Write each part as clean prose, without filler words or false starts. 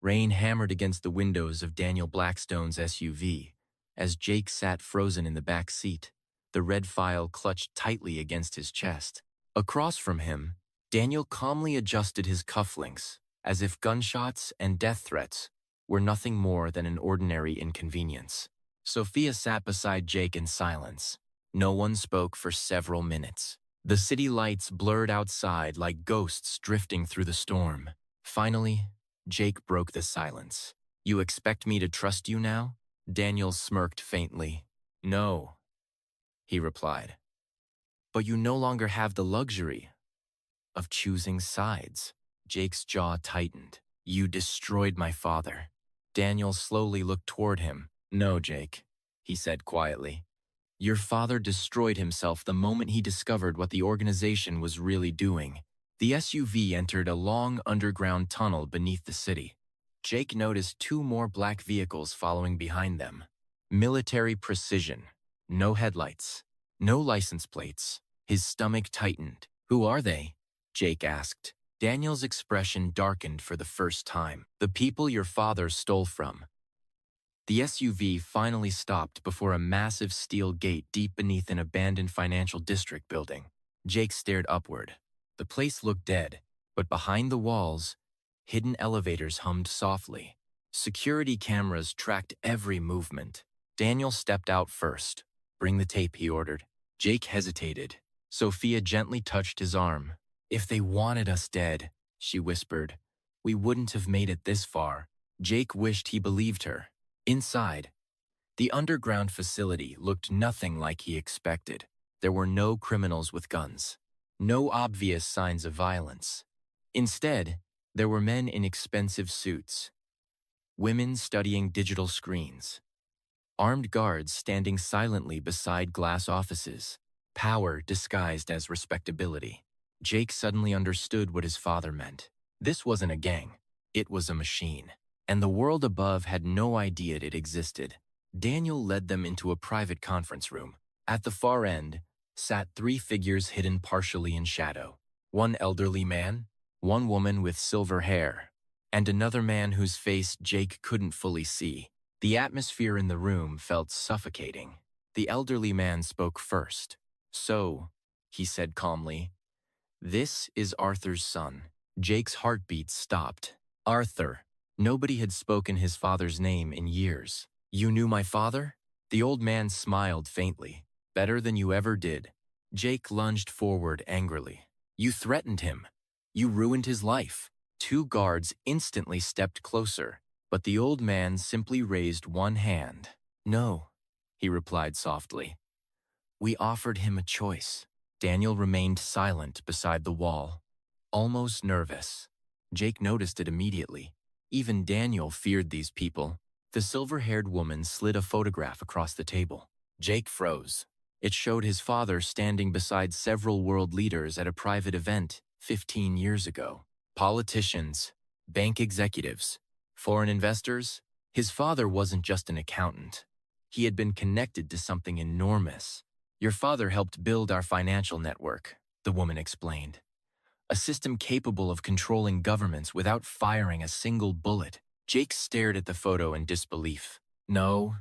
Rain hammered against the windows of Daniel Blackstone's SUV as Jake sat frozen in the back seat, the red file clutched tightly against his chest. Across from him, Daniel calmly adjusted his cufflinks, as if gunshots and death threats were nothing more than an ordinary inconvenience. Sophia sat beside Jake in silence. No one spoke for several minutes. The city lights blurred outside like ghosts drifting through the storm. Finally, Jake broke the silence. "You expect me to trust you now?" Daniel smirked faintly. "No," he replied. "But you no longer have the luxury of choosing sides." Jake's jaw tightened. "You destroyed my father." Daniel slowly looked toward him. "No, Jake," he said quietly. "Your father destroyed himself the moment he discovered what the organization was really doing." The SUV entered a long underground tunnel beneath the city. Jake noticed two more black vehicles following behind them. Military precision. No headlights. No license plates. His stomach tightened. "Who are they?" Jake asked. Daniel's expression darkened for the first time. "The people your father stole from." The SUV finally stopped before a massive steel gate deep beneath an abandoned financial district building. Jake stared upward. The place looked dead, but behind the walls, hidden elevators hummed softly. Security cameras tracked every movement. Daniel stepped out first. "Bring the tape," he ordered. Jake hesitated. Sophia gently touched his arm. "If they wanted us dead," she whispered, "we wouldn't have made it this far." Jake wished he believed her. Inside, the underground facility looked nothing like he expected. There were no criminals with guns. No obvious signs of violence. Instead, there were men in expensive suits, women studying digital screens, armed guards standing silently beside glass offices, power disguised as respectability. Jake suddenly understood what his father meant. This wasn't a gang. It was a machine. And the world above had no idea it existed. Daniel led them into a private conference room. At the far end sat three figures hidden partially in shadow. One elderly man, one woman with silver hair, and another man whose face Jake couldn't fully see. The atmosphere in the room felt suffocating. The elderly man spoke first. "So," he said calmly, "this is Arthur's son." Jake's heartbeat stopped. Arthur. Nobody had spoken his father's name in years. "You knew my father?" The old man smiled faintly. "Better than you ever did." Jake lunged forward angrily. "You threatened him. You ruined his life." Two guards instantly stepped closer, but the old man simply raised one hand. "No," he replied softly. "We offered him a choice." Daniel remained silent beside the wall, almost nervous. Jake noticed it immediately. Even Daniel feared these people. The silver-haired woman slid a photograph across the table. Jake froze. It showed his father standing beside several world leaders at a private event 15 years ago. Politicians, bank executives, foreign investors. His father wasn't just an accountant. He had been connected to something enormous. "Your father helped build our financial network," the woman explained. "A system capable of controlling governments without firing a single bullet." Jake stared at the photo in disbelief. "No,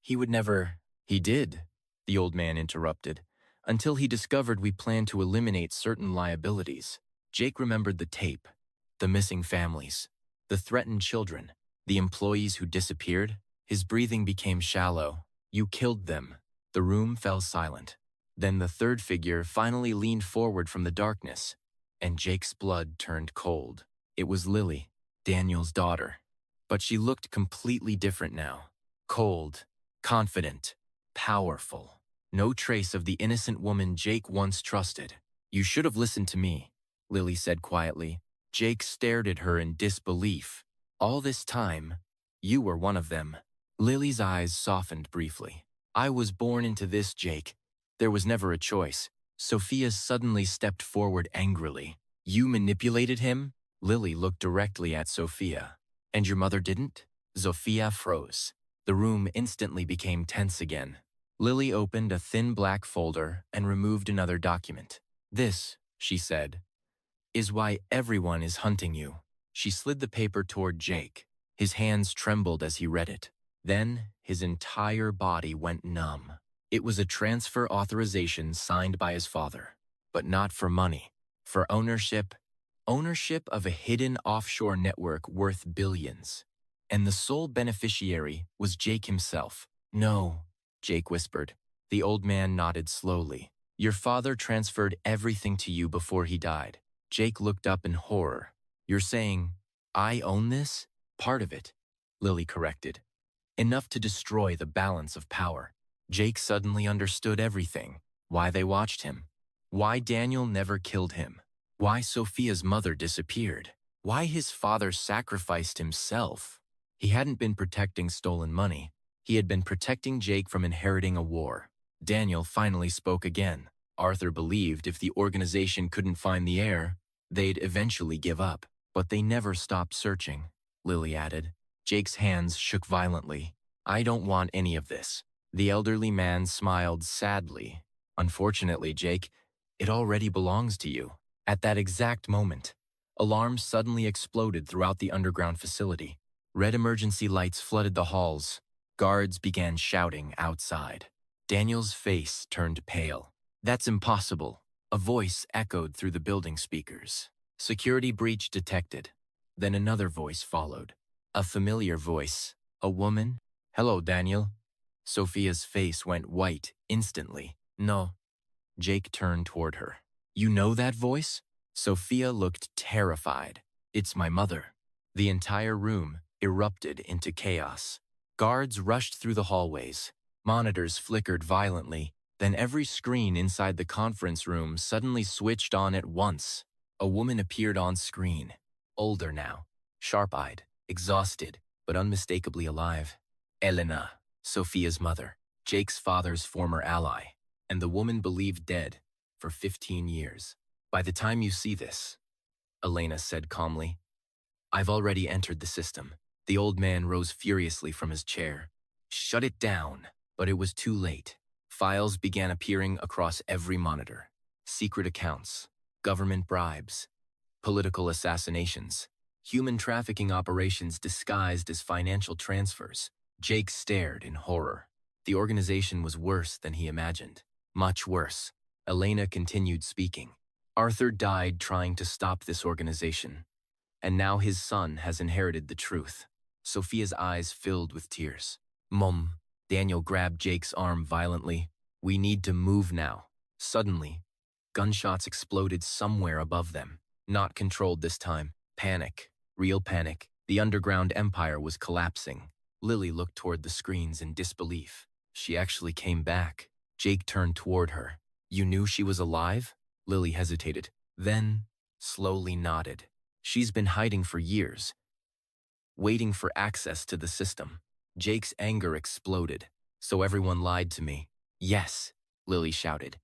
he would never." "He did," the old man interrupted, "until he discovered we planned to eliminate certain liabilities." Jake remembered the tape, the missing families, the threatened children, the employees who disappeared. His breathing became shallow. "You killed them." The room fell silent. Then the third figure finally leaned forward from the darkness, and Jake's blood turned cold. It was Lily, Daniel's daughter. But she looked completely different now. Cold, confident, powerful. No trace of the innocent woman Jake once trusted. "You should have listened to me," Lily said quietly. Jake stared at her in disbelief. "All this time, you were one of them." Lily's eyes softened briefly. "I was born into this, Jake. There was never a choice." Sophia suddenly stepped forward angrily. "You manipulated him?" Lily looked directly at Sophia. "And your mother didn't?" Sophia froze. The room instantly became tense again. Lily opened a thin black folder and removed another document. "This," she said, "is why everyone is hunting you." She slid the paper toward Jake. His hands trembled as he read it. Then, his entire body went numb. It was a transfer authorization signed by his father. But not for money. For ownership. Ownership of a hidden offshore network worth billions. And the sole beneficiary was Jake himself. "No," Jake whispered. The old man nodded slowly. "Your father transferred everything to you before he died." Jake looked up in horror. "You're saying, I own this?" "Part of it," Lily corrected. "Enough to destroy the balance of power." Jake suddenly understood everything. Why they watched him. Why Daniel never killed him. Why Sophia's mother disappeared. Why his father sacrificed himself. He hadn't been protecting stolen money. He had been protecting Jake from inheriting a war. Daniel finally spoke again. Arthur believed if the organization couldn't find the heir, they'd eventually give up. But they never stopped searching, Lily added. Jake's hands shook violently. "I don't want any of this." The elderly man smiled sadly. "Unfortunately, Jake, it already belongs to you." At that exact moment, alarms suddenly exploded throughout the underground facility. Red emergency lights flooded the halls. Guards began shouting outside. Daniel's face turned pale. "That's impossible," a voice echoed through the building speakers. "Security breach detected." Then another voice followed. A familiar voice. A woman? "Hello, Daniel." Sophia's face went white instantly. "No." Jake turned toward her. "You know that voice?" Sophia looked terrified. "It's my mother." The entire room erupted into chaos. Guards rushed through the hallways. Monitors flickered violently. Then every screen inside the conference room suddenly switched on at once. A woman appeared on screen. Older now. Sharp-eyed. Exhausted, but unmistakably alive. Elena, Sophia's mother. Jake's father's former ally. And the woman believed dead for 15 years. "By the time you see this," Elena said calmly, "I've already entered the system." The old man rose furiously from his chair. "Shut it down." But it was too late. Files began appearing across every monitor. Secret accounts, government bribes, political assassinations, human trafficking operations disguised as financial transfers. Jake stared in horror. The organization was worse than he imagined. Much worse. Elena continued speaking. "Arthur died trying to stop this organization. And now his son has inherited the truth." Sophia's eyes filled with tears. "Mom." Daniel grabbed Jake's arm violently. "We need to move now." Suddenly, gunshots exploded somewhere above them. Not controlled this time. Panic. Real panic. The underground empire was collapsing. Lily looked toward the screens in disbelief. She actually came back. Jake turned toward her. "You knew she was alive?" Lily hesitated. Then, slowly nodded. "She's been hiding for years, waiting for access to the system." Jake's anger exploded. "So everyone lied to me." "Yes," Lily shouted.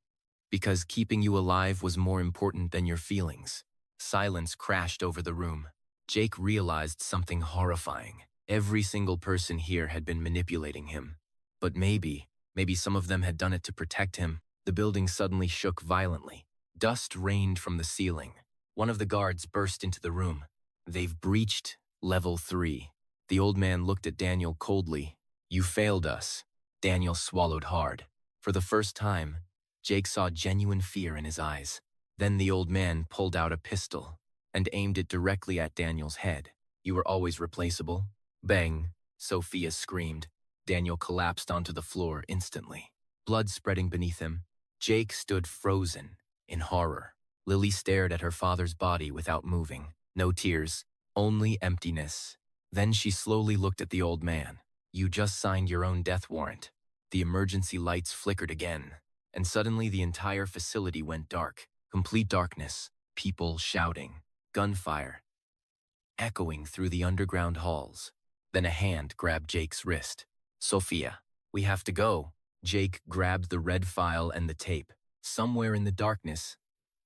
"Because keeping you alive was more important than your feelings." Silence crashed over the room. Jake realized something horrifying. Every single person here had been manipulating him. But maybe some of them had done it to protect him. The building suddenly shook violently. Dust rained from the ceiling. One of the guards burst into the room. "They've breached Level 3. The old man looked at Daniel coldly. "You failed us." Daniel swallowed hard. For the first time, Jake saw genuine fear in his eyes. Then the old man pulled out a pistol and aimed it directly at Daniel's head. "You were always replaceable." Bang! Sophia screamed. Daniel collapsed onto the floor instantly. Blood spreading beneath him. Jake stood frozen, in horror. Lily stared at her father's body without moving. No tears, only emptiness. Then she slowly looked at the old man. "You just signed your own death warrant." The emergency lights flickered again, and suddenly the entire facility went dark. Complete darkness, people shouting, gunfire, echoing through the underground halls. Then a hand grabbed Jake's wrist. "Sophia, we have to go." Jake grabbed the red file and the tape. Somewhere in the darkness,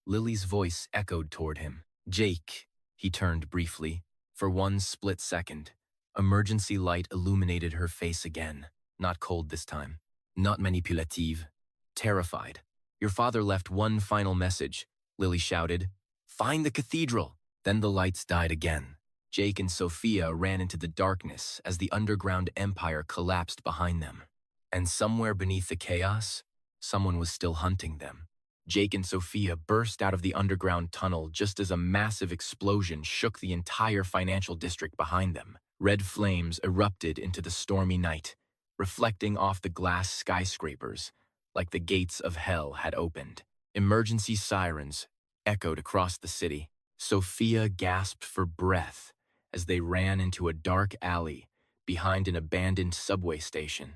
Lily's voice echoed toward him. "Jake." He turned briefly. For one split second, emergency light illuminated her face again. Not cold this time. Not manipulative. Terrified. "Your father left one final message," Lily shouted. "Find the cathedral." Then the lights died again. Jake and Sophia ran into the darkness as the underground empire collapsed behind them. And somewhere beneath the chaos, someone was still hunting them. Jake and Sophia burst out of the underground tunnel just as a massive explosion shook the entire financial district behind them. Red flames erupted into the stormy night, reflecting off the glass skyscrapers like the gates of hell had opened. Emergency sirens echoed across the city. Sophia gasped for breath as they ran into a dark alley behind an abandoned subway station.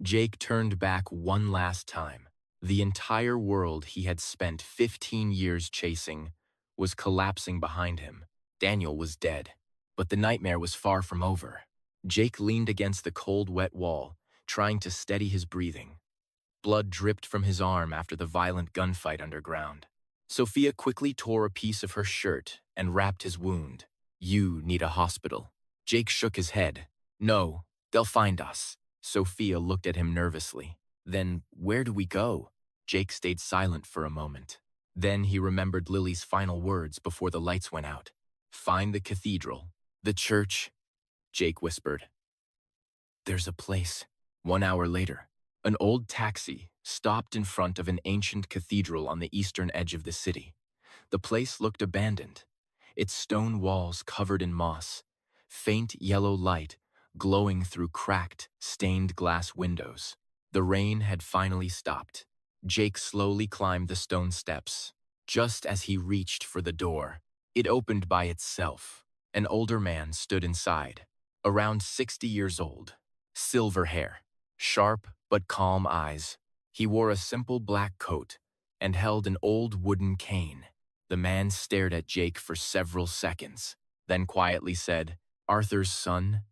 Jake turned back one last time. The entire world he had spent 15 years chasing was collapsing behind him. Daniel was dead, but the nightmare was far from over. Jake leaned against the cold, wet wall, trying to steady his breathing. Blood dripped from his arm after the violent gunfight underground. Sophia quickly tore a piece of her shirt and wrapped his wound. "You need a hospital." Jake shook his head. "No, they'll find us." Sophia looked at him nervously. "Then where do we go?" Jake stayed silent for a moment. Then he remembered Lily's final words before the lights went out. "Find the cathedral." "The church," Jake whispered. "There's a place." 1 hour later, an old taxi stopped in front of an ancient cathedral on the eastern edge of the city. The place looked abandoned, its stone walls covered in moss, faint yellow light glowing through cracked, stained glass windows. The rain had finally stopped. Jake slowly climbed the stone steps. Just as he reached for the door, it opened by itself. An older man stood inside, around 60 years old, silver hair, sharp but calm eyes. He wore a simple black coat and held an old wooden cane. The man stared at Jake for several seconds, then quietly said, "Arthur's son,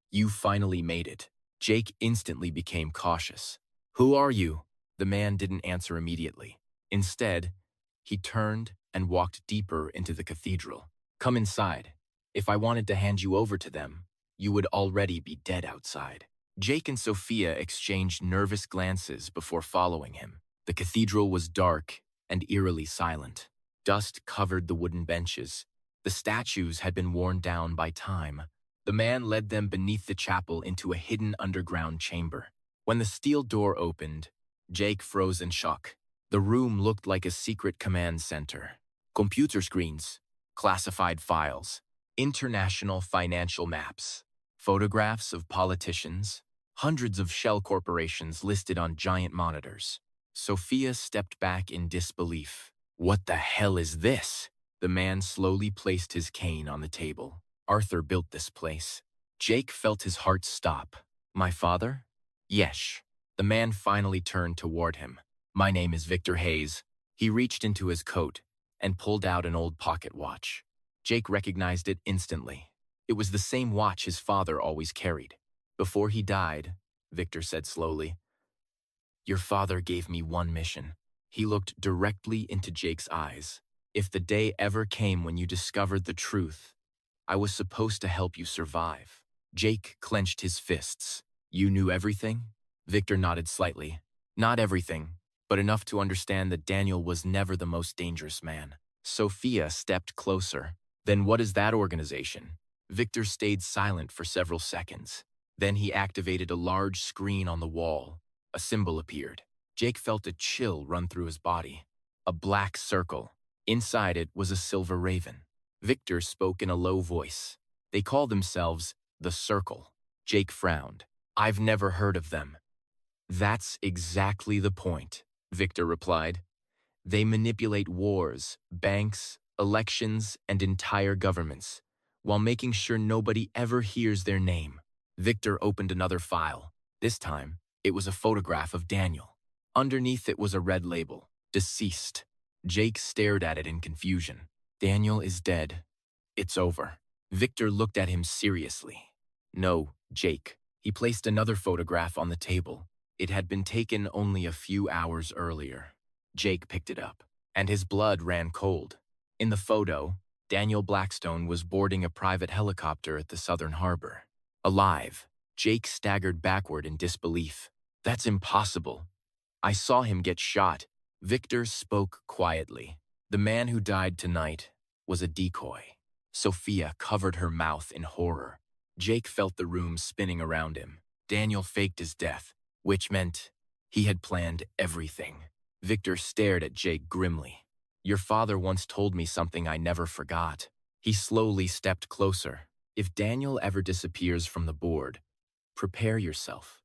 you finally made it." Jake instantly became cautious. "Who are you?" The man didn't answer immediately. Instead, he turned and walked deeper into the cathedral. "Come inside. If I wanted to hand you over to them, you would already be dead outside." Jake and Sophia exchanged nervous glances before following him. The cathedral was dark and eerily silent. Dust covered the wooden benches. The statues had been worn down by time. The man led them beneath the chapel into a hidden underground chamber. When the steel door opened, Jake froze in shock. The room looked like a secret command center. Computer screens, classified files, international financial maps, photographs of politicians, hundreds of shell corporations listed on giant monitors. Sophia stepped back in disbelief. "What the hell is this?" The man slowly placed his cane on the table. "Arthur built this place." Jake felt his heart stop. "My father?" "Yes." The man finally turned toward him. "My name is Victor Hayes." He reached into his coat and pulled out an old pocket watch. Jake recognized it instantly. It was the same watch his father always carried. "Before he died," Victor said slowly, "your father gave me one mission." He looked directly into Jake's eyes. "If the day ever came when you discovered the truth, I was supposed to help you survive." Jake clenched his fists. "You knew everything?" Victor nodded slightly. "Not everything, but enough to understand that Daniel was never the most dangerous man." Sophia stepped closer. "Then what is that organization?" Victor stayed silent for several seconds. Then he activated a large screen on the wall. A symbol appeared. Jake felt a chill run through his body. A black circle. Inside it was a silver raven. Victor spoke in a low voice. "They call themselves the Circle." Jake frowned. "I've never heard of them." "That's exactly the point," Victor replied. "They manipulate wars, banks, elections, and entire governments, while making sure nobody ever hears their name." Victor opened another file. This time, it was a photograph of Daniel. Underneath it was a red label, "Deceased." Jake stared at it in confusion. "Daniel is dead. It's over." Victor looked at him seriously. "No, Jake." He placed another photograph on the table. It had been taken only a few hours earlier. Jake picked it up, and his blood ran cold. In the photo, Daniel Blackstone was boarding a private helicopter at the southern harbor. Alive. Jake staggered backward in disbelief. "That's impossible. I saw him get shot." Victor spoke quietly. "The man who died tonight was a decoy." Sophia covered her mouth in horror. Jake felt the room spinning around him. Daniel faked his death, which meant he had planned everything. Victor stared at Jake grimly. Your father once told me something I never forgot. He slowly stepped closer. If Daniel ever disappears from the board, prepare yourself.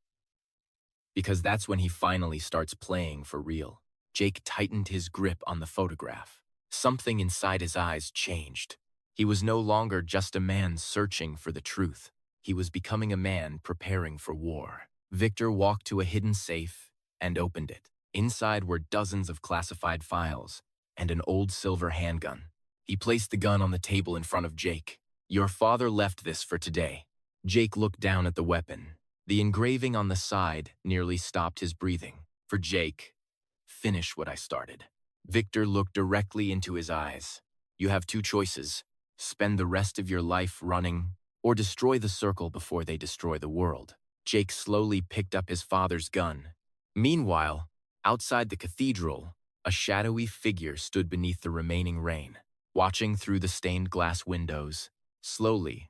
Because that's when he finally starts playing for real. Jake tightened his grip on the photograph. Something inside his eyes changed. He was no longer just a man searching for the truth. He was becoming a man preparing for war. Victor walked to a hidden safe and opened it. Inside were dozens of classified files and an old silver handgun. He placed the gun on the table in front of Jake. Your father left this for today. Jake looked down at the weapon. The engraving on the side nearly stopped his breathing. For Jake, finish what I started. Victor looked directly into his eyes. You have two choices. Spend the rest of your life running, or destroy the circle before they destroy the world. Jake slowly picked up his father's gun. Meanwhile, outside the cathedral, a shadowy figure stood beneath the remaining rain, watching through the stained glass windows. Slowly,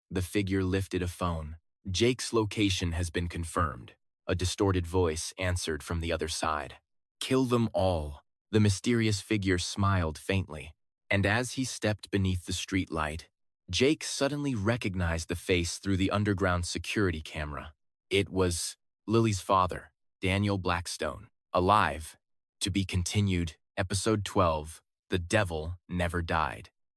the figure lifted a phone. Jake's location has been confirmed. A distorted voice answered from the other side. Kill them all. The mysterious figure smiled faintly, and as he stepped beneath the streetlight, Jake suddenly recognized the face through the underground security camera. It was Lily's father, Daniel Blackstone, alive. To be continued, Episode 12, The Devil Never Died.